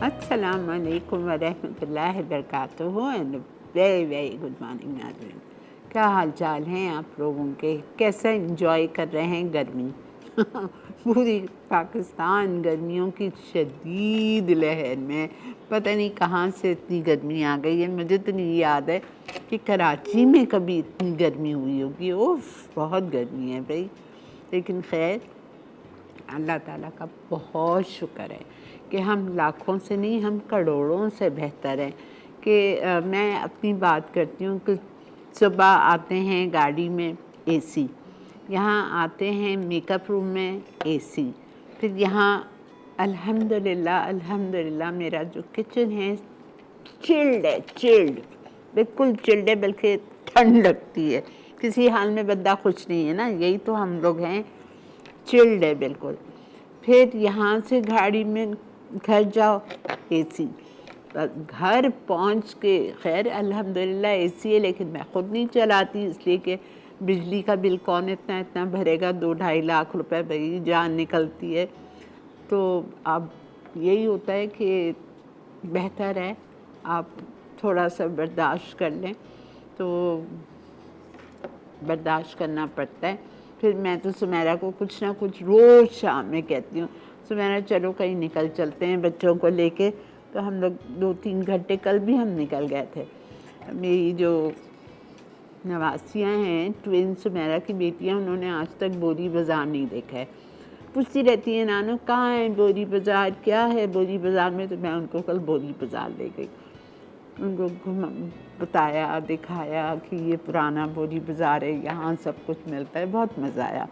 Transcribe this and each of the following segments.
अस्सलाम वालेकुम वरहमतुल्लाहि वबरकातुहू and very very good morning नाज़रीन। क्या हाल चाल हैं आप लोगों के? कैसा एंजॉय कर रहे हैं गर्मी? पूरी पाकिस्तान गर्मियों की शदीद लहर में, पता नहीं कहाँ से इतनी गर्मी आ गई है। मुझे तो नहीं याद है कि कराची में कभी इतनी गर्मी हुई होगी। ओफ, बहुत गर्मी है भाई। लेकिन खैर, अल्लाह ताला का बहुत शुक्र है कि हम लाखों से नहीं, हम करोड़ों से बेहतर हैं। कि मैं अपनी बात करती हूँ कि सुबह आते हैं गाड़ी में एसी, यहाँ आते हैं मेकअप रूम में एसी, फिर यहाँ अल्हम्दुलिल्लाह अल्हम्दुलिल्लाह मेरा जो किचन है चिल्ड है, चिल्ड, बिल्कुल चिल्ड है, बल्कि ठंड लगती है। किसी हाल में बंदा खुश नहीं है ना, यही तो हम लोग हैं, चिल्ड है बिल्कुल। फिर यहाँ से गाड़ी में घर जाओ एसी, घर पहुँच के खैर अल्हम्दुलिल्लाह एसी है, लेकिन मैं ख़ुद नहीं चलाती, इसलिए कि बिजली का बिल कौन इतना इतना भरेगा, 2-2.5 लाख रुपए भाई जान निकलती है। तो अब यही होता है कि बेहतर है आप थोड़ा सा बर्दाश्त कर लें, तो बर्दाश्त करना पड़ता है। फिर मैं तो सुमेरा को कुछ ना कुछ रोज़ शाम में कहती हूँ, सुमेरा चलो कहीं निकल चलते हैं बच्चों को लेके। तो हम लोग 2-3 घंटे, कल भी हम निकल गए थे। मेरी जो नवासियाँ हैं, ट्विन सुमेरा की बेटियाँ, उन्होंने आज तक बोरी बाज़ार नहीं देखा है। पूछती रहती है नानू कहाँ है बोरी बाज़ार, क्या है बोरी बाज़ार में। तो मैं उनको कल बोरी बाज़ार ले गई, उनको बताया, दिखाया कि ये पुराना बोरी बाज़ार है, यहाँ सब कुछ मिलता है, बहुत मज़ा आया।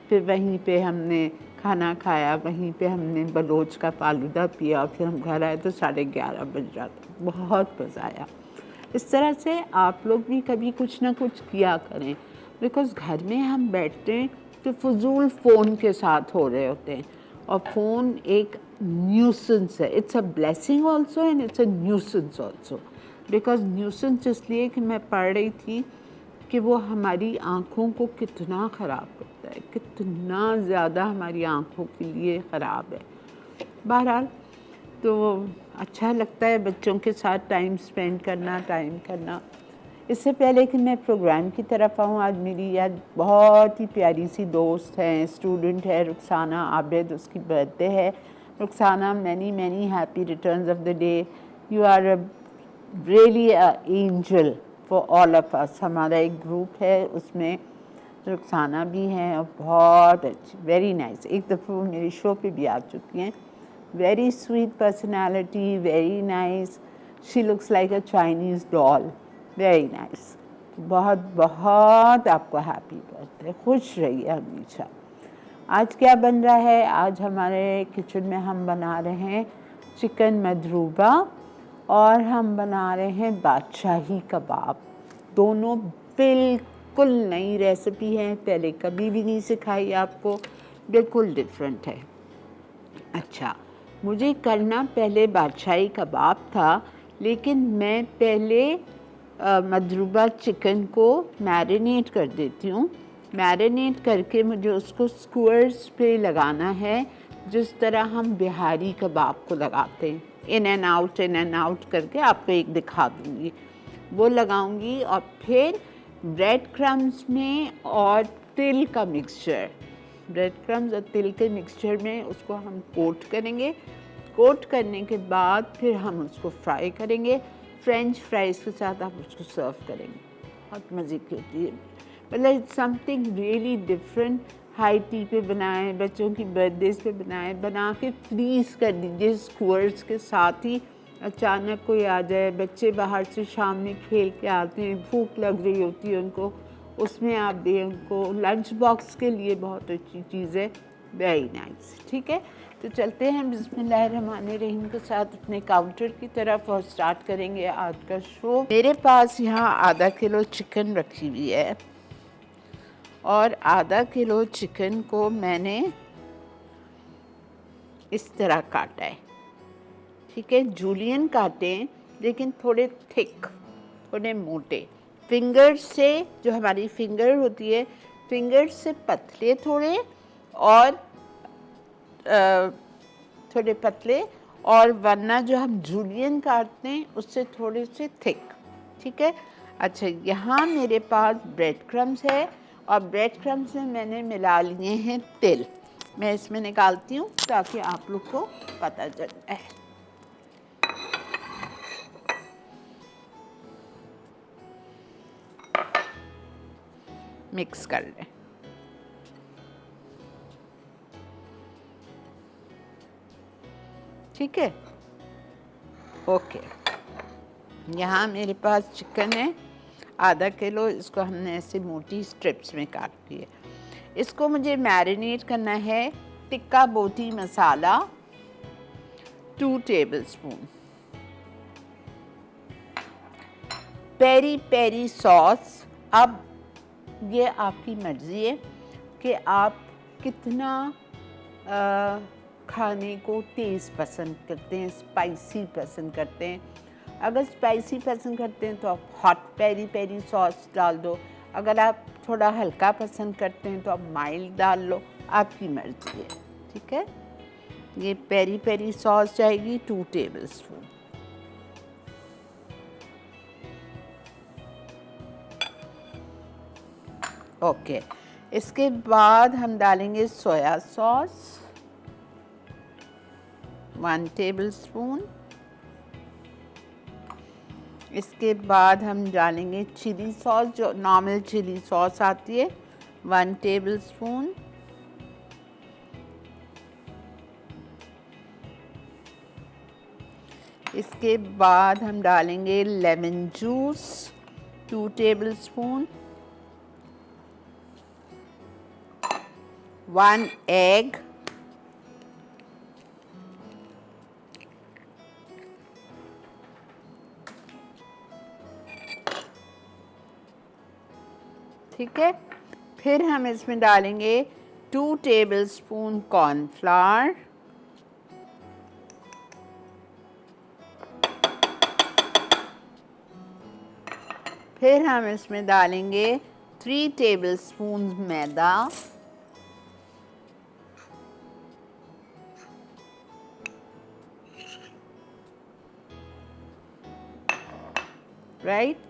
फिर वहीं पे हमने खाना खाया, वहीं पे हमने बलोच का फालूदा पिया, फिर हम घर आए तो 11:30 बज रहा था। बहुत मज़ा आया। इस तरह से आप लोग भी कभी कुछ ना कुछ किया करें, बिकॉज़ घर में हम बैठते हैं तो फजूल फ़ोन के साथ हो रहे होते हैं, और फ़ोन एक न्यूसेंस है। It's a blessing also and it's a nuisance also. Because nuisance इसलिए कि मैं पढ़ रही थी कि वो हमारी आँखों को कितना ख़राब करता है, कितना ज़्यादा हमारी आँखों के लिए ख़राब है। बहरहाल, तो अच्छा लगता है बच्चों के साथ टाइम स्पेंड करना। इससे पहले कि मैं प्रोग्राम की तरफ आऊँ, आज मेरी याद बहुत ही प्यारी सी दोस्त है, स्टूडेंट है, रुखसाना आबिद, उसकी बर्थडे है। Rukhsana, many many happy returns of the day. You are really a angel for all of us. हमारा एक ग्रुप है, उसमें रुखसाना भी हैं और बहुत अच्छी, वेरी नाइस। एक दफ़ा वो मेरे शो पे भी आ चुकी हैं। Very sweet personality, very nice. She looks like a Chinese doll, very nice. बहुत बहुत आपको हैप्पी बर्थडे, खुश रहिए हमेशा। आज क्या बन रहा है? आज हमारे किचन में हम बना रहे हैं चिकन मधरूबा और हम बना रहे हैं बादशाही कबाब। दोनों बिल्कुल नई रेसिपी है, पहले कभी भी नहीं सिखाई आपको, बिल्कुल डिफरेंट है। अच्छा, मुझे करना पहले बादशाही कबाब था, लेकिन मैं पहले मधरूबा चिकन को मैरिनेट कर देती हूँ। मैरिनेट करके मुझे उसको स्क्वायर्स पे लगाना है, जिस तरह हम बिहारी कबाब को लगाते हैं, इन एंड आउट करके आपको एक दिखा दूँगी, वो लगाऊंगी। और फिर ब्रेड क्रम्स में और तिल का मिक्सचर, ब्रेड क्रम्स और तिल के मिक्सचर में उसको हम कोट करेंगे। कोट करने के बाद फिर हम उसको फ्राई करेंगे, फ्रेंच फ्राइज़ के साथ आप उसको सर्व करेंगे। बहुत मज़े की होती है, मतलब it's something really different. High tea पे बनाएं, बच्चों की बर्थडेज पे बनाएं, बना के फ्रीज़ कर दीजिए स्क्वायर्स के साथ ही। अचानक कोई आ जाए, बच्चे बाहर से शाम में खेल के आते हैं, भूख लग रही होती है उनको, उसमें आप दें उनको। लंच बॉक्स के लिए बहुत अच्छी चीज़ है, वेरी नाइस। ठीक है, तो चलते हैं बिस्मिल्लाहिर्रहमानिर्रहीम के साथ अपने काउंटर की तरफ और स्टार्ट करेंगे आज का शो। मेरे पास यहाँ आधा किलो चिकन रखी हुई है, और आधा किलो चिकन को मैंने इस तरह काटा है। ठीक है, जूलियन काटें, लेकिन थोड़े थिक, थोड़े मोटे। फिंगर से, जो हमारी फिंगर होती है, फिंगर से पतले थोड़े, और थोड़े पतले और वरना जो हम जूलियन काटते हैं उससे थोड़े से थिक, ठीक है। अच्छा, यहाँ मेरे पास ब्रेड क्रम्स है और ब्रेड क्रम्स में मैंने मिला लिए हैं तिल। मैं इसमें निकालती हूँ ताकि आप लोग को पता चल जाए। मिक्स कर लें। ठीक है, ओके। यहाँ मेरे पास चिकन है आधा किलो, इसको हमने ऐसे मोटी स्ट्रिप्स में काट दिए। इसको मुझे मैरिनेट करना है। टिक्का बोटी मसाला 2 टेबलस्पून, पेरी पेरी सॉस। अब ये आपकी मर्ज़ी है कि आप कितना खाने को तेज़ पसंद करते हैं, स्पाइसी पसंद करते हैं। अगर स्पाइसी पसंद करते हैं तो आप हॉट पेरी पेरी सॉस डाल दो। अगर आप थोड़ा हल्का पसंद करते हैं तो आप माइल्ड डाल लो, आपकी मर्ज़ी है, ठीक है। ये पेरी पेरी सॉस जाएगी 2 टेबलस्पून। ओके, इसके बाद हम डालेंगे सोया सॉस 1 टेबलस्पून। इसके बाद हम डालेंगे चिली सॉस, जो नॉर्मल चिली सॉस आती है 1 टेबलस्पून। इसके बाद हम डालेंगे लेमन जूस 2 टेबलस्पून, 1 एग, ठीक है। फिर हम इसमें डालेंगे 2 टेबलस्पून कॉर्नफ्लावर, फिर हम इसमें डालेंगे 3 टेबलस्पून मैदा, राइट।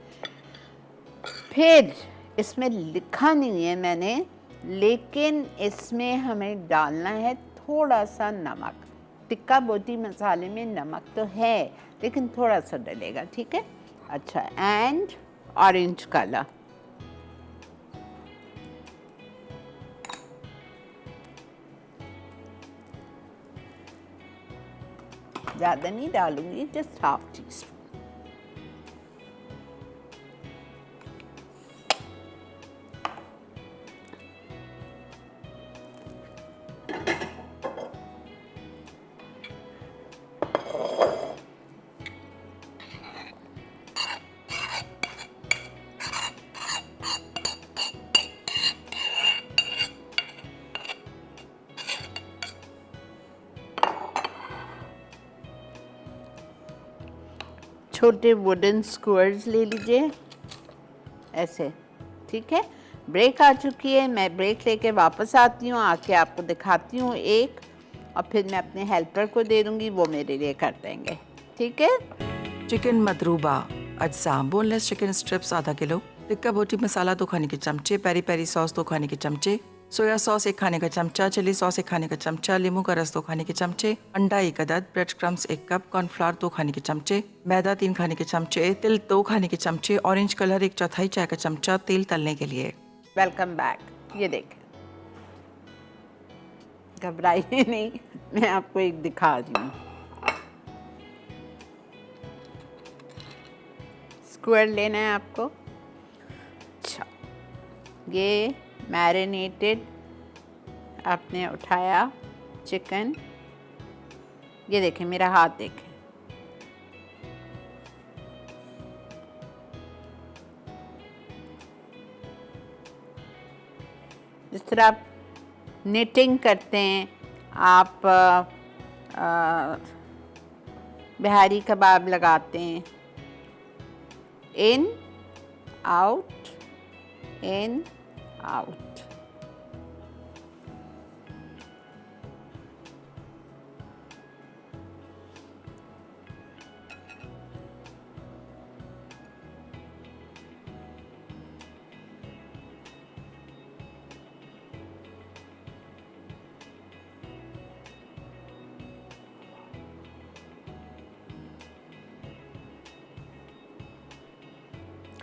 फिर इसमें लिखा नहीं है मैंने, लेकिन इसमें हमें डालना है थोड़ा सा नमक। टिक्का बोटी मसाले में नमक तो है लेकिन थोड़ा सा डलेगा, ठीक है। अच्छा, एंड ऑरेंज कलर। ज़्यादा नहीं डालूंगी, जस्ट हाफ टी स्पून। छोटे वुडन स्क्वायर्स ले लीजिए ऐसे, ठीक है। ब्रेक आ चुकी है, मैं ब्रेक लेके वापस आती हूँ, आके आपको दिखाती हूँ एक, और फिर मैं अपने हेल्पर को दे दूँगी, वो मेरे लिए कर देंगे, ठीक है। चिकन मदरूबा अज्जा, बोनलेस चिकन स्ट्रिप्स आधा किलो, टिक्का बोटी मसाला 2 खाने के चमचे, पेरी पेरी सॉस 2 खाने के चमचे, सोया सॉस 1 खाने का चमचा, चिली सॉस 1 खाने का चमचा, नींबू का रस 2 खाने के चमचे, अंडा 1 अदद, ब्रेड क्रम्स 1 कप, कॉर्नफ्लावर 2 खाने के चमचे, मैदा 3 खाने के चमचे, तिल 2 खाने के चमचे, ऑरेंज कलर 1/4 चाय का चमचा, तेल तलने के लिए। Welcome back. ये देखें, घबराइए नहीं, मैं आपको एक दिखा रही हूँ। स्क्वायर लेना है आपको। अच्छा, ये मैरिनेटेड आपने उठाया चिकन, ये देखें मेरा हाथ देखें, जिस तरह आप निटिंग करते हैं, आप बिहारी कबाब लगाते हैं, इन आउट इन आउट।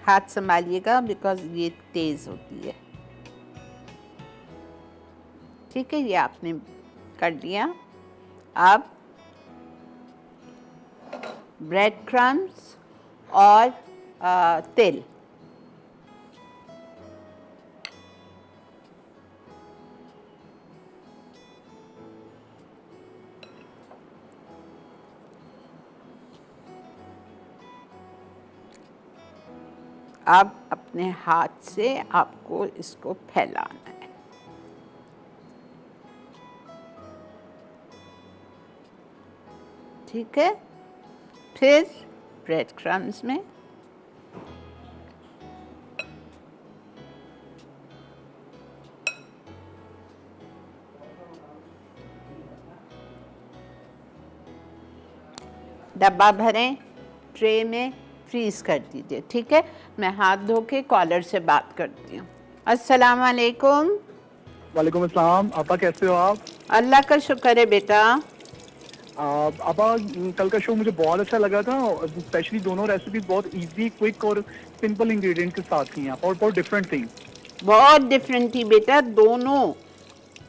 हाथ संभालिएगा बिकॉज ये तेज़ होती है। ठीक है, ये आपने कर लिया। अब ब्रेड क्रम्स और तिल, अब अपने हाथ से आपको इसको फैलाना है। ठीक है, फिर ब्रेड क्रम्स में डब्बा भरें, ट्रे में फ्रीज कर दीजिए। ठीक है, मैं हाथ धो के कॉलर से बात करती हूँ। अस्सलाम वालेकुम। वालेकुम अस्सलाम। आपा कैसे हो आप? अल्लाह का शुक्र है बेटा। आपा कल का शो मुझे बहुत अच्छा लगा था, स्पेशली दोनों रेसिपीज बहुत इजी, क्विक और सिंपल इंग्रेडिएंट के साथ थी आप, और बहुत डिफरेंट थी। बहुत डिफरेंट थी बेटा दोनों।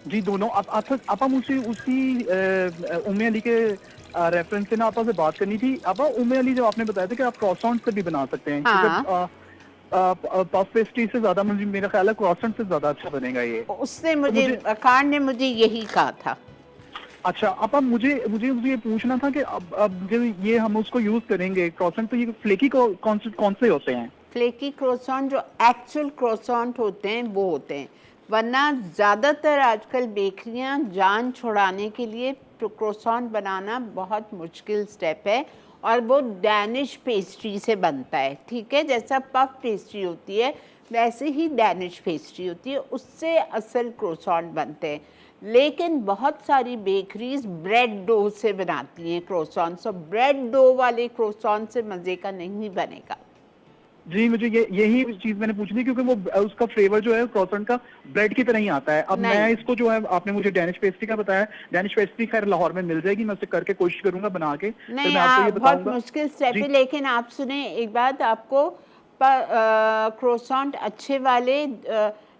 जी दोनों। आपा मुझसे उसी उम्मे अली के रेफरेंस से ना आपा से बात करनी थी। आपा उम्मे अली जब आपने बताया था कि आप क्रॉसॉन्ट से भी बना सकते हैं, हाँ। पफ पेस्ट्री से ज्यादा मुझे मेरा ख्याल है क्रॉसॉन्ट से ज्यादा अच्छा बनेगा ये। उसने तो मुझे कार ने मुझे यही कहा था। अच्छा आपा, मुझे मुझे मुझे ये पूछना था कि अब जो ये हम उसको यूज करेंगे क्रॉसॉन्ट, तो ये फ्लेकी कौन से होते हैं? फ्लेकी क्रोसॉन्ट जो एक्चुअल क्रोसॉन्ट होते हैं वो होते हैं, वरना ज़्यादातर आजकल बेकरियां जान छुड़ाने के लिए क्रोसॉन्ट बनाना बहुत मुश्किल स्टेप है, और वो डैनिश पेस्ट्री से बनता है। ठीक है, जैसा पफ पेस्ट्री होती है वैसे ही डैनिश पेस्ट्री होती है, उससे असल क्रोसॉन्ट बनते हैं। लेकिन बहुत सारी बेकरीज ब्रेड डो से बनाती हैं क्रोसॉन्ट, सो ब्रेड डो वाले क्रोसॉन्ट से मज़े का नहीं बनेगा। जी मुझे यही चीज मैंने पूछी थी, क्योंकि वो उसका फ्लेवर जो है क्रॉसॉन्ट का ब्रेड की तरह ही आता है। अब मैं इसको जो है, आपने मुझे डैनिश पेस्ट्री का बताया, डैनिश पेस्ट्री खैर लाहौर में मिल जाएगी, मैं उसे करके कोशिश करूंगा बना के। नहीं, मैं आपको ये बहुत बताऊंगा। मुश्किल स्टेप है। लेकिन आप सुने एक बात, आपको क्रोसॉन्ट अच्छे वाले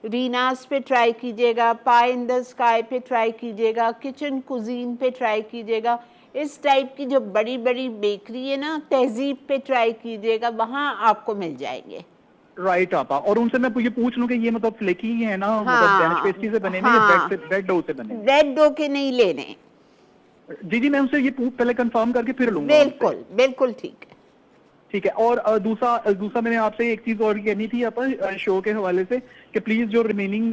रीनास पे ट्राई कीजिएगा, पाई इन द स्काई पे ट्राई कीजिएगा, किचन कुजीन पे ट्राई कीजिएगा, इस टाइप की जो बड़ी बड़ी बेकरी है ना, तहजीब पे ट्राई कीजिएगा, वहाँ आपको मिल जाएंगे। राइट आपा, और उनसे मैं ये पूछ लूं कि ये मतलब फ्लेकी है ना, मतलब डैनिश हाँ पेस्ट्री से बने हाँ, या ब्रेड डो से बने? ब्रेड डो के नहीं लेने। जी जी, मैं उनसे ये पहले कंफर्म करके फिर लूंगा उनसे। बिल्कुल बिल्कुल ठीक है। ठीक है। और दूसरा मैंने आपसे एक चीज और कहनी थी अपन शो के हवाले से, कि प्लीज जो रिमेनिंग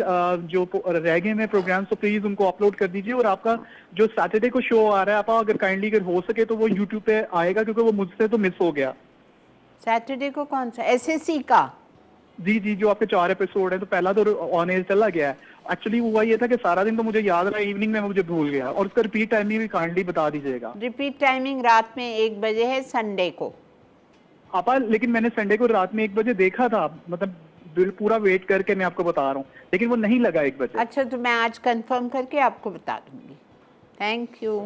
जो रह गए हैं प्रोग्राम्स, तो प्लीज उनको अपलोड कर दीजिए। और आपका जो सैटरडे को शो आ रहा है, आप अगर काइंडली अगर हो सके तो वो यूट्यूब पे आएगा, क्योंकि वो मुझसे तो मिस हो गया। सैटरडे को कौन सा? एसएससी का? जी जी, जो आपके 4 एपिसोड है, तो पहला तो ऑन एयर चला गया है। एक्चुअली हुआ ये था कि सारा दिन तो मुझे याद रहा, इवनिंग में मुझे भूल गया। और उसका रिपीट टाइमिंग भी काइंडली बता दीजिएगा। रिपीट टाइमिंग रात में 1 बजे है संडे को। आपा लेकिन मैंने संडे को रात में 1 बजे देखा था, मतलब पूरा वेट करके मैं आपको बता रहा हूँ, लेकिन वो नहीं लगा 1 बजे। अच्छा, तो मैं आज कंफर्म करके आपको बता दूंगी। थैंक यू,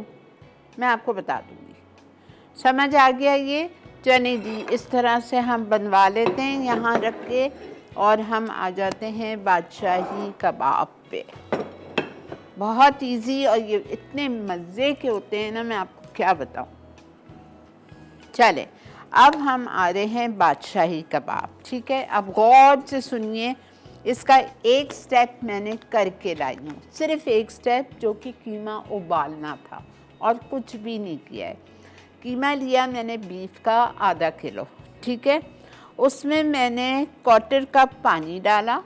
मैं आपको बता दूंगी। समझ आ गया ये? चने जी, इस तरह से हम बनवा लेते हैं यहाँ रख के, और हम आ जाते हैं बादशाही कबाब पे। बहुत इजी, और ये इतने मज़े के होते हैं ना, मैं आपको क्या बताऊँ। चले, अब हम आ रहे हैं बादशाही कबाब। ठीक है, अब गौर से सुनिए, इसका एक स्टेप मैंने करके लाई हूँ, सिर्फ एक स्टेप, जो कि कीमा उबालना था, और कुछ भी नहीं किया है। कीमा लिया मैंने बीफ का ½ किलो। ठीक है, उसमें मैंने 1/4 कप पानी डाला।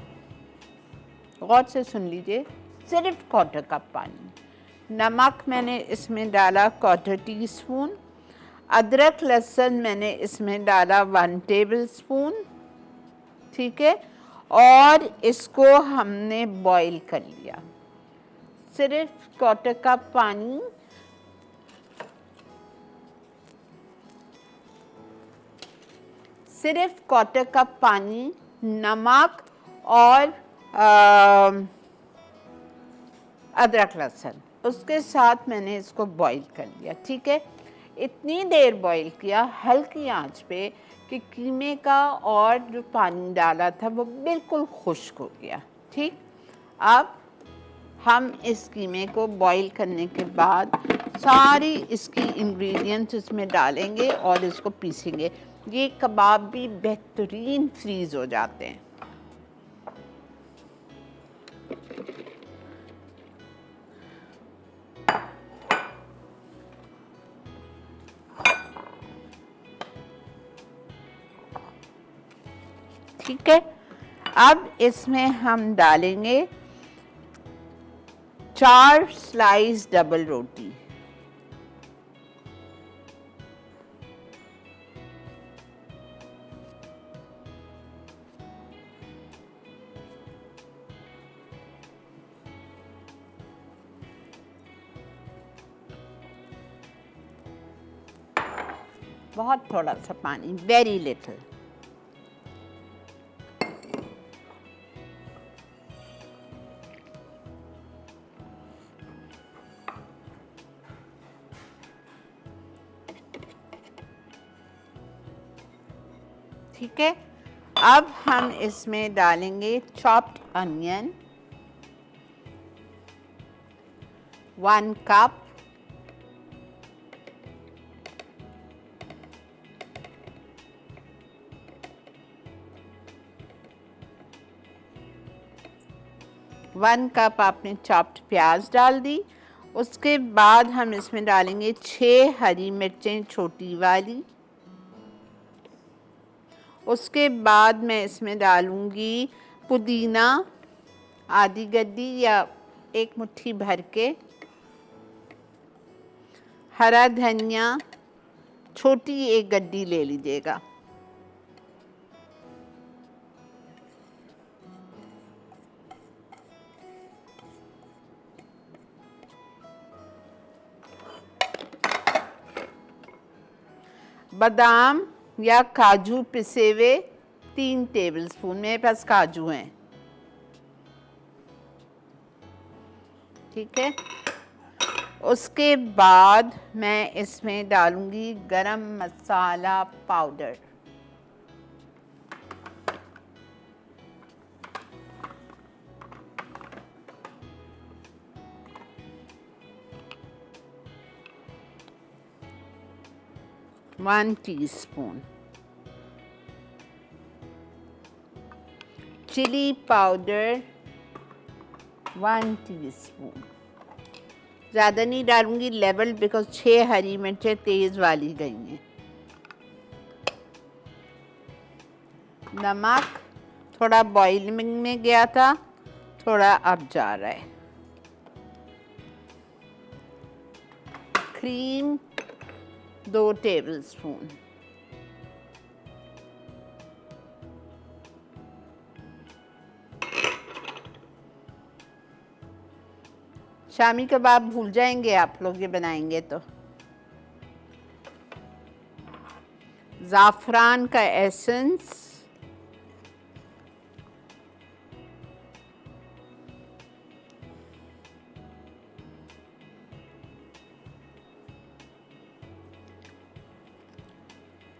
गौर से सुन लीजिए, सिर्फ 1/4 कप पानी। नमक मैंने इसमें डाला 1/4 टीस्पून। अदरक लहसुन मैंने इसमें डाला 1 टेबलस्पून। ठीक है, और इसको हमने बॉईल कर लिया। सिर्फ 1/4 कप पानी, सिर्फ 1/4 कप पानी, नमक और अदरक लहसुन, उसके साथ मैंने इसको बॉईल कर लिया। ठीक है, इतनी देर बॉईल किया हल्की आंच पे कि कीमे का और जो पानी डाला था वो बिल्कुल खुश्क हो गया। ठीक, अब हम इस कीमे को बॉईल करने के बाद सारी इसकी इंग्रेडिएंट्स इसमें डालेंगे और इसको पीसेंगे। ये कबाब भी बेहतरीन फ्रीज़ हो जाते हैं। ठीक है, अब इसमें हम डालेंगे 4 स्लाइस डबल रोटी। बहुत थोड़ा सा पानी, वेरी लिटिल। ठीक है, अब हम इसमें डालेंगे chopped onion 1 cup, one cup आपने चॉप्ड प्याज डाल दी। उसके बाद हम इसमें डालेंगे 6 हरी मिर्चें छोटी वाली। उसके बाद मैं इसमें डालूंगी पुदीना आधी गड्डी या 1 मुट्ठी भर के, हरा धनिया छोटी 1 गड्डी ले लीजिएगा, बादाम या काजू पिसे हुए 3 टेबलस्पून, मेरे पास काजू हैं। ठीक है, उसके बाद मैं इसमें डालूंगी garam masala powder, one teaspoon, chilli powder 1 teaspoon. ज़्यादा नहीं डालूंगी लेवल, बिकॉज 6 हरी मिर्चें तेज़ वाली गई हैं। नमक थोड़ा बॉइलिंग में गया था, थोड़ा अब जा रहा है। क्रीम 2 टेबलस्पून, शामी कबाब भूल जाएंगे आप लोग ये बनाएंगे तो। ज़ाफ़रान का एसेंस,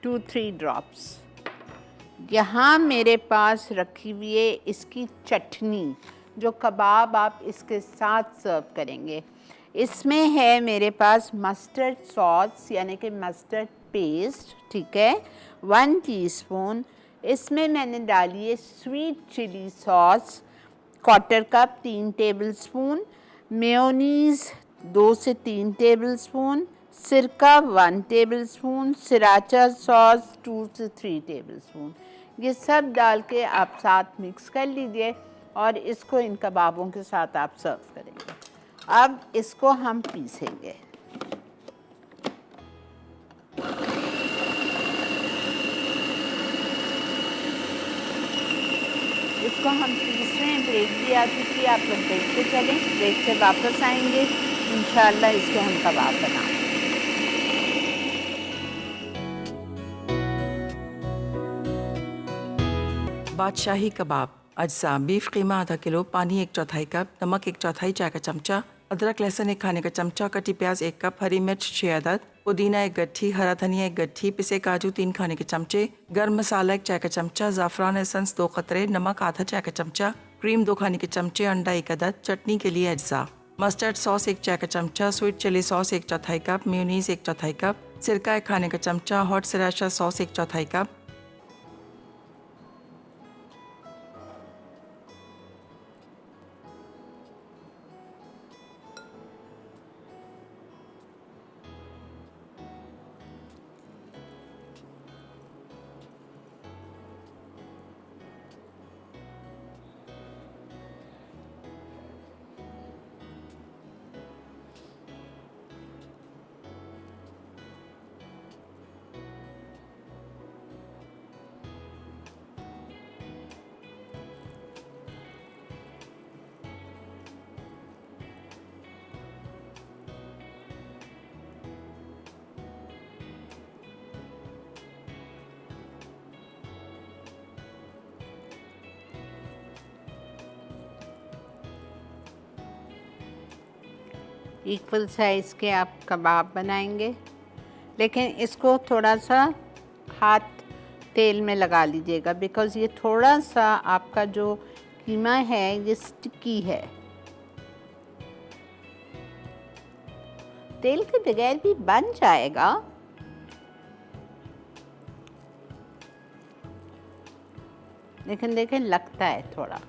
टू 3 ड्रॉप्स। यहाँ मेरे पास रखी हुई है इसकी चटनी, जो कबाब आप इसके साथ सर्व करेंगे। इसमें है मेरे पास मस्टर्ड सॉस यानी कि मस्टर्ड पेस्ट। ठीक है, 1 टीस्पून। इसमें मैंने डाली है sweet chilli sauce 1/4 cup 3 tablespoon, mayonnaise 2 से 3 टेबलस्पून, सिरका 1 टेबलस्पून, सिराचा सॉस 2 से 3 टेबलस्पून। ये सब डाल के आप साथ मिक्स कर लीजिए और इसको इन कबाबों के साथ आप सर्व करेंगे। अब इसको हम पीसेंगे। इसको हम पीस रहे हैं, ब्रेक भी आ चुकी है, आप लोग देखते चलें। ब्रेक से वापस आएंगे, इंशाल्लाह इसके हम कबाब बनाएंगे। बादशाही कबाब अज्जा बीफ कीमा आधा किलो, पानी 1/4 कप, नमक 1/4 चाय का चमचा, अदरक लहसुन 1 खाने का चमचा, कटी प्याज 1 कप, हरी मिर्च 6 अदद, पुदीना 1 गट्ठी, हरा धनिया 1 गट्ठी, पिसे काजू 3 खाने के चमचे, गर्म मसाला 1 चाय का चमचा, ज़ाफ़रान एसेंस 2 कतरे, नमक आधा चाय का चमचा, क्रीम 2 खाने के चमचे, अंडा 1 अदद, चटनी के लिए अज्जा, मस्टर्ड सॉस 1 चाय का चमचा, स्वीट चिली सॉस 1 चौथाई कप, मेयोनीज 1 चौथाई कप, सिरका 1 खाने का चमचा, हॉट सराशा सॉस 1 चौथाई कप, इक्वल साइज़ के आप कबाब बनाएंगे, लेकिन इसको थोड़ा सा हाथ तेल में लगा लीजिएगा, बिकॉज़ ये थोड़ा सा आपका जो कीमा है ये स्टिकी है। तेल के बगैर भी बन जाएगा, लेकिन देखें लगता है थोड़ा।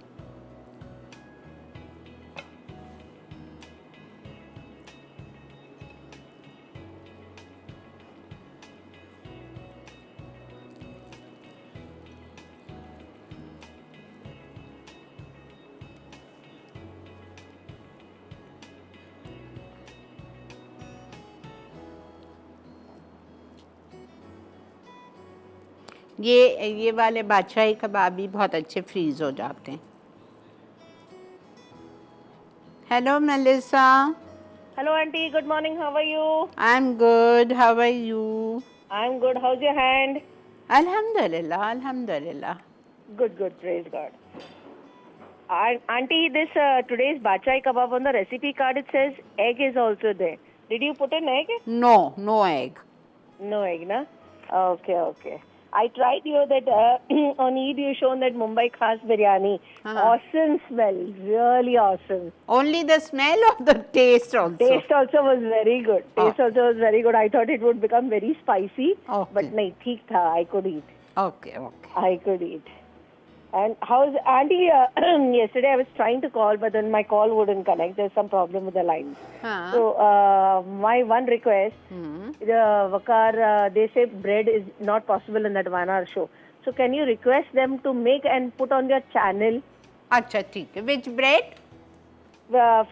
ये वाले बादशाही कबाब भी बहुत अच्छे फ्रीज हो जाते हैं। Hello Melissa. Hello, Auntie. Good morning. How are you? I am good, how are you? I'm good. How's your hand? अल्हम्दुलिल्लाह, अल्हम्दुलिल्लाह। Good, good. Praise God. Auntie, this today's bachai kebab on the recipe card it says egg is also there. Did you put an egg? No, no egg. No egg, na? Okay, okay. I tried you that on Eid you shown that Mumbai khas biryani. Awesome smell, really awesome. Only the smell or the taste also? Taste also was very good. Taste also was very good. I thought it would become very spicy, Okay. but nahi, theek tha. I could eat. Okay, okay. I could eat. And how's Auntie? Yesterday I was trying to call, but then my call wouldn't connect. There's some problem with the lines. हाँ. So my one request, the Vakar, they say bread is not possible in that 1 hour show. So can you request them to make and put on your channel अच्छा ठीक है। Which bread?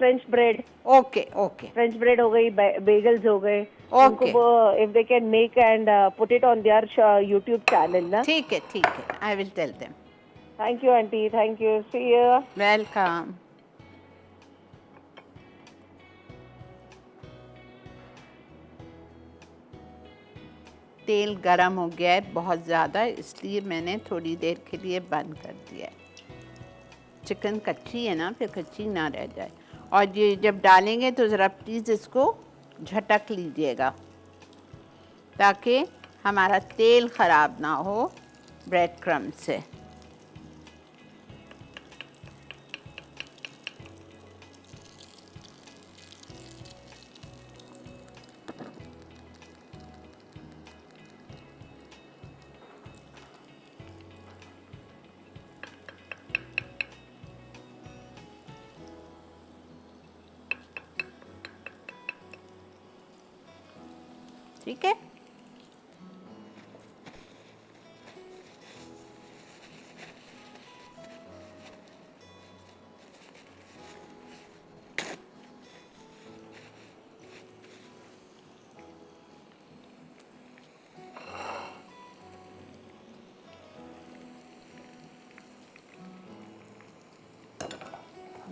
French bread? Okay, okay. French bread हो गई, bagels हो गए. Okay. उनको वो, if they can make and put it on their YouTube channel, ना? ठीक है, ठीक है। I will tell them. Thank you, Auntie. Thank you. See you. Welcome. तेल गरम हो गया है बहुत ज़्यादा, इसलिए मैंने थोड़ी देर के लिए बंद कर दिया है। चिकन कच्ची है ना, फिर कच्ची ना रह जाए। और ये जब डालेंगे तो ज़रा प्लीज़ इसको झटक लीजिएगा, ताकि हमारा तेल ख़राब ना हो ब्रेड क्रम्ब से। ठीक है।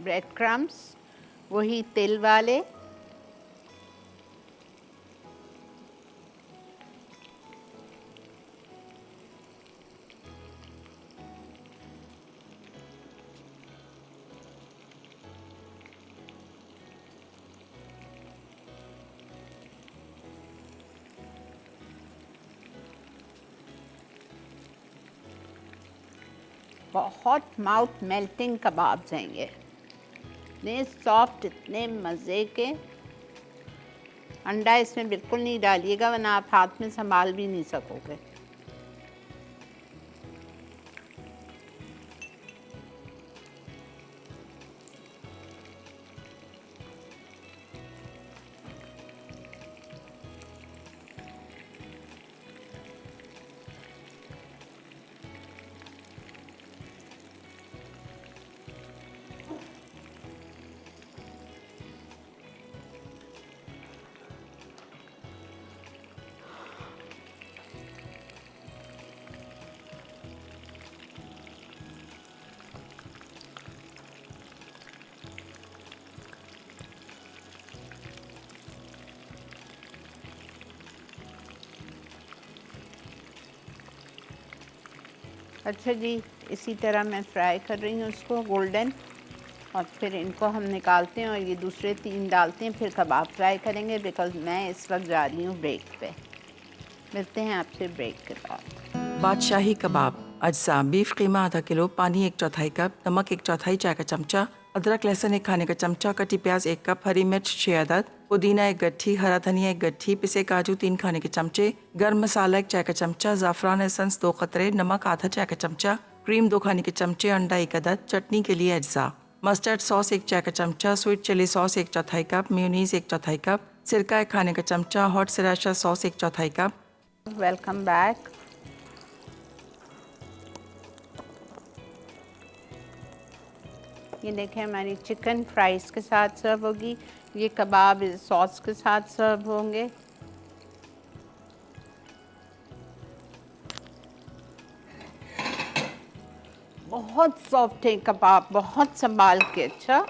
ब्रेड क्रम्स वही तिल वाले, बहुत माउथ मेल्टिंग कबाब्स हैं ये, इतने सॉफ्ट, इतने मज़े के। अंडा इसमें बिल्कुल नहीं डालिएगा वरना आप हाथ में संभाल भी नहीं सकोगे। अच्छा जी, इसी तरह मैं फ्राई कर रही हूँ उसको गोल्डन, और फिर इनको हम निकालते हैं और ये दूसरे 3 डालते हैं, फिर कबाब फ्राई करेंगे बिकॉज़ मैं इस वक्त जा रही हूँ ब्रेक पे। मिलते हैं आपसे ब्रेक के बाद। बादशाही कबाब अज्जा बीफ कीमा आधा किलो, पानी 1/4 कप, नमक 1/4 चाय का चमचा, अदरक लहसुन 1 खाने का चमचा, कटी प्याज 1 कप, हरी मिर्च 6 अदद, पुदीना 1 गट्ठी, हरा धनिया 1 गट्ठी, पिसे काजू 3 खाने के चमचे, गर्म मसाला 1 चाय का चमचा, ज़ाफ़रान एसेंस 2 कतरे, नमक आधा चाय का चमचा, क्रीम 2 खाने के चमचे, अंडा 1 अदद, चटनी के लिए अज्जा, मस्टर्ड सॉस 1 चाय का चमचा, sweet chilli sauce 1/4 cup, mayonnaise 1/4 cup, सिरका 1 खाने का चमचा, hot sriracha sauce 1/4 cup. Welcome back. ये देखें हमारी चिकन फ्राइज़ के साथ सर्व होगी, ये कबाब सॉस के साथ सर्व होंगे। बहुत सॉफ्ट है कबाब, बहुत संभाल के। अच्छा,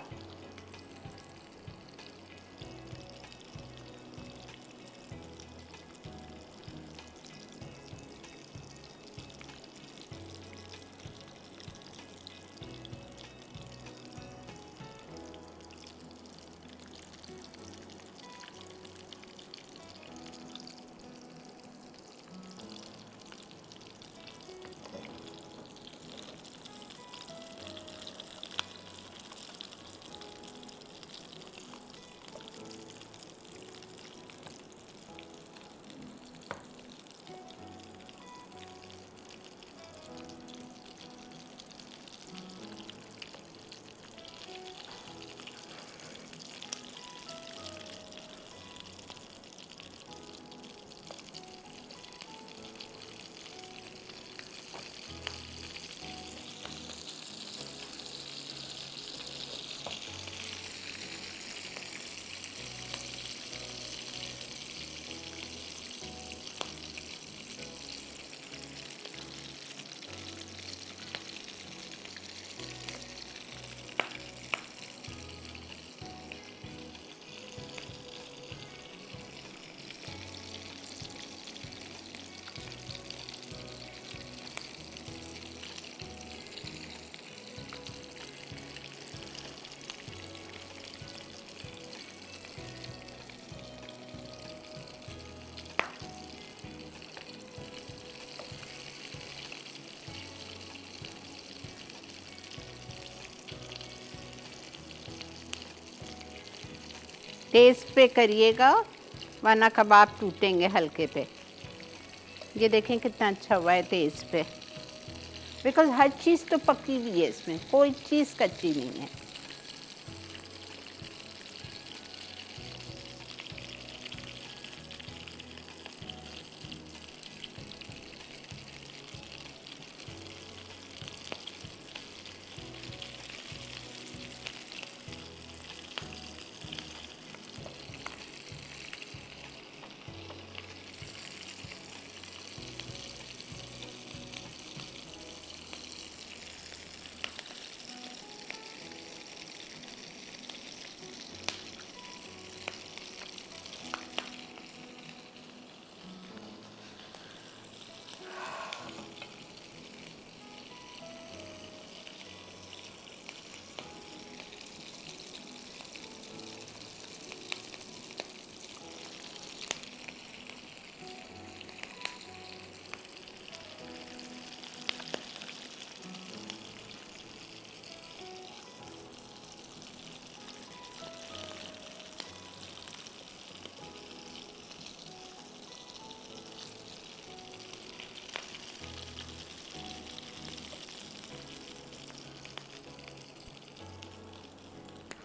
टेस्ट पे करिएगा वरना कबाब टूटेंगे हल्के पे। ये देखें कितना अच्छा हुआ है टेस्ट पे, बिकॉज़ हर चीज़ तो पकी हुई है, इसमें कोई चीज़ कच्ची नहीं है।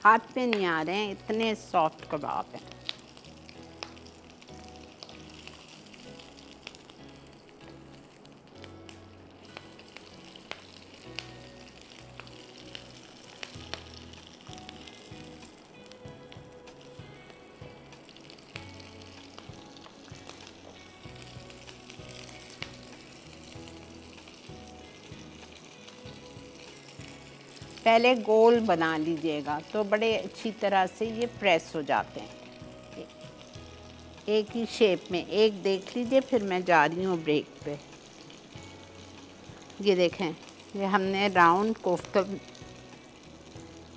हाथ पे नहीं आ रहे हैं, इतने सॉफ्ट कबाब हैं। पहले गोल बना लीजिएगा तो बड़े अच्छी तरह से ये प्रेस हो जाते हैं एक ही शेप में। एक देख लीजिए, फिर मैं जा रही हूँ ब्रेक पे। ये देखें, ये हमने राउंड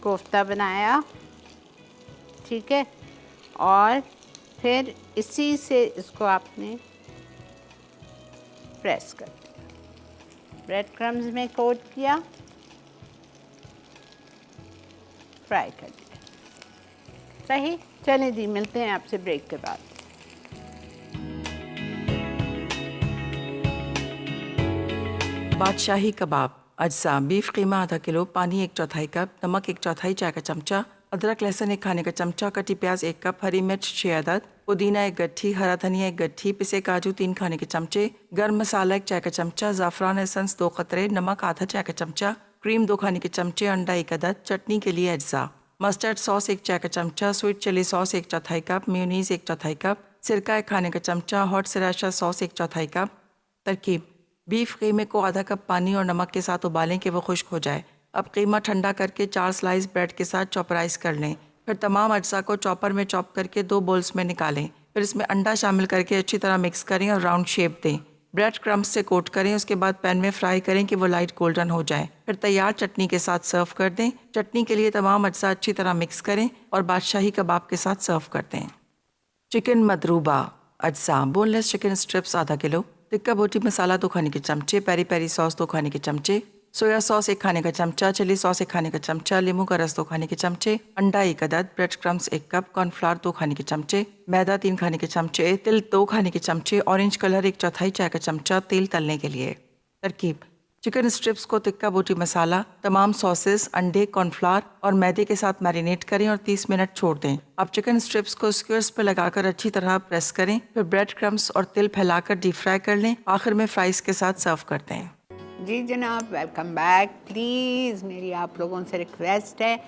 कोफ्ता बनाया, ठीक है। और फिर इसी से इसको आपने प्रेस कर दिया, ब्रेड क्रम्स में कोट किया, फ्राई कर दिया। सही, चलें जी, मिलते हैं आपसे ब्रेक के बाद। बादशाही कबाब अज्जा बीफ कीमा आधा किलो, पानी 1/4 कप, नमक 1/4 चाय का चमचा, अदरक लहसुन 1 खाने का चमचा, कटी प्याज 1 कप, हरी मिर्च 6 अदद, पुदीना 1 गट्ठी, हरा धनिया 1 गट्ठी, पिसे काजू 3 खाने के चमचे, गर्म मसाला 1 चाय का चमचा, ज़ाफ़रान एसेंस 2 कतरे, नमक आधा चाय का चमचा, क्रीम 2 खाने के चमचे, अंडा 1 अदद, चटनी के लिए अज्जा, मस्टर्ड सॉस 1 चाय का चमचा, sweet chilli sauce 1/4 cup, mayonnaise 1/4 cup, सिरका 1 खाने का चमचा, हॉट सराशा सॉस 1/4 कप। तरकीब: बीफ कीमे को आधा कप पानी और नमक के साथ उबालें कि वो खुश्क हो जाए। अब कीमा ठंडा करके 4 स्लाइस ब्रेड के साथ चॉपराइज कर लें। फिर तमाम अज्जा को चॉपर में चॉप करके 2 बोल्स में निकालें। फिर इसमें अंडा शामिल करके अच्छी तरह मिक्स करें और राउंड शेप दें। ब्रेड क्रम्स से कोट करें, उसके बाद पैन में फ्राई करें कि वो लाइट गोल्डन हो जाए। फिर तैयार चटनी के साथ सर्व कर दें। चटनी के लिए तमाम अज्जा अच्छी तरह मिक्स करें और बादशाही कबाब के साथ सर्व कर दें। चिकन मदरूबा अज्जा बोनलेस चिकन स्ट्रिप्स आधा किलो, टिक्का बोटी मसाला 2 खाने के चमचे, पेरी पेरी सॉस 2 खाने के चमचे, सोया सॉस 1 खाने का चमचा, चिली सॉस 1 खाने का चमचा, नींबू का रस 2 खाने के चमचे, अंडा 1 अदद, ब्रेड क्रम्स 1 कप, कॉर्नफ्लावर 2 खाने के चमचे, मैदा 3 खाने के चमचे, तिल 2 खाने के चमचे, ऑरेंज कलर 1/4 चाय का चमचा, तेल तलने के लिए। तरकीब: चिकन स्ट्रिप्स को टिक्का बोटी मसाला, तमाम सॉसेस, अंडे, कॉर्नफ्लावर और मैदे के साथ मैरिनेट करें और 30 मिनट छोड़ दें। अब चिकन स्ट्रिप्स को स्क्वेयर्स पर लगाकर अच्छी तरह प्रेस करें। फिर ब्रेड क्रम्स और तिल फैलाकर डीप फ्राई कर लें। आखिर में फ्राइज के साथ सर्व कर दें। जी जनाब, वेलकम बैक। प्लीज़ मेरी आप लोगों से रिक्वेस्ट है,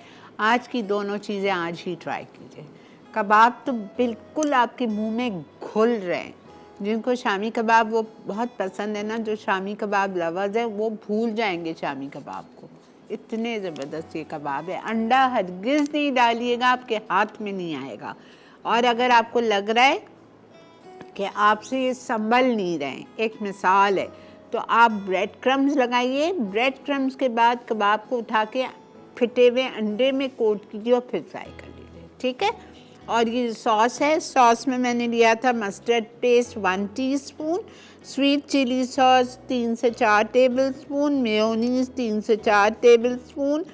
आज की दोनों चीज़ें आज ही ट्राई कीजिए। कबाब तो बिल्कुल आपके मुंह में घुल रहे हैं। जिनको शामी कबाब वो बहुत पसंद है ना, जो शामी कबाब लवर्स है, वो भूल जाएंगे शामी कबाब को। इतने ज़बरदस्त ये कबाब है। अंडा हरगिज़ नहीं डालिएगा, आपके हाथ में नहीं आएगा। और अगर आपको लग रहा है कि आपसे ये संभल नहीं रहे, एक मिसाल है, तो आप ब्रेड क्रम्स लगाइए। ब्रेड क्रम्स के बाद कबाब को उठा के फिटे हुए अंडे में कोट कीजिए और फिर फ्राई कर लीजिए, ठीक है। और ये सॉस है, सॉस में मैंने लिया था mustard paste 1 teaspoon, sweet chilli sauce 3 से 4 टेबलस्पून, मेयोनीज 3 से 4 टेबलस्पून,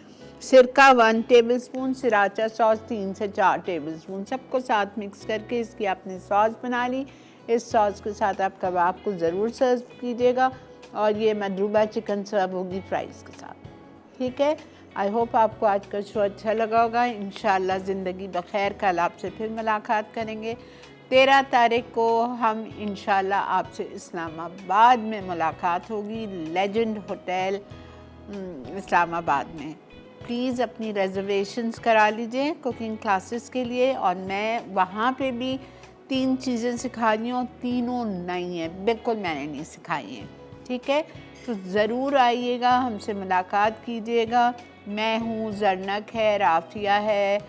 सिरका 1 टेबलस्पून, सराचा सॉस 3 से 4 टेबलस्पून। सबको साथ मिक्स करके इसकी आपने सॉस बना ली। इस सॉस के साथ आप कबाब को ज़रूर सर्व कीजिएगा और ये मदरूबा चिकन सर्व होगी फ्राइज़ के साथ, ठीक है। आई होप आपको आज का शो अच्छा लगा होगा। इंशाल्लाह ज़िंदगी बखैर, कल आपसे फिर मुलाकात करेंगे। 13 तारीख को हम इंशाल्लाह आपसे इस्लामाबाद में मुलाकात होगी, लेजेंड होटल इस्लामाबाद में। प्लीज़ अपनी रिजर्वेशंस करा लीजिए कुकिंग क्लासेस के लिए। और मैं वहाँ पे भी 3 चीज़ें सिखा रही हूँ, तीनों नई हैं, बिल्कुल मैंने नहीं सिखाई हैं, ठीक है। तो ज़रूर आइएगा, हमसे मुलाकात कीजिएगा। मैं हूँ, जरनक है, राफिया है,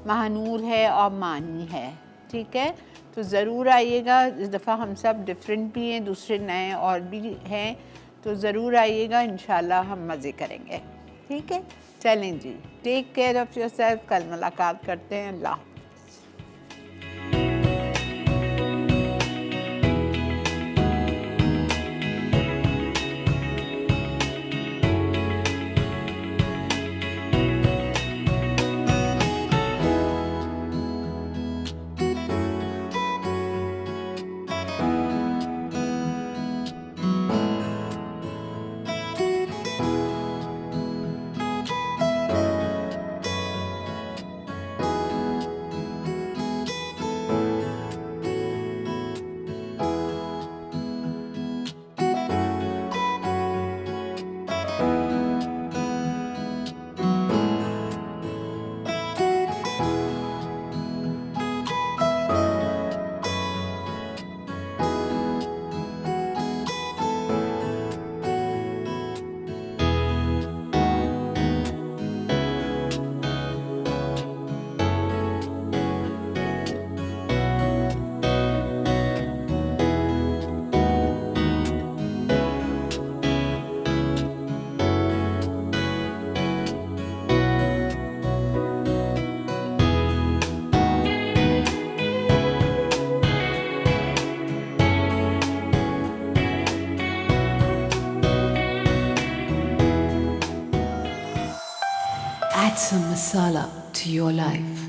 महानूर है और मानी है, ठीक है। तो ज़रूर आइएगा। इस दफ़ा हम सब डिफरेंट भी हैं, दूसरे नए और भी हैं, तो ज़रूर आइएगा। इंशाल्लाह हम मज़े करेंगे, ठीक है। चलें जी, टेक केयर ऑफ़ योरसेल्फ। कल मुलाकात करते हैं। अल्लाह। some masala to your life.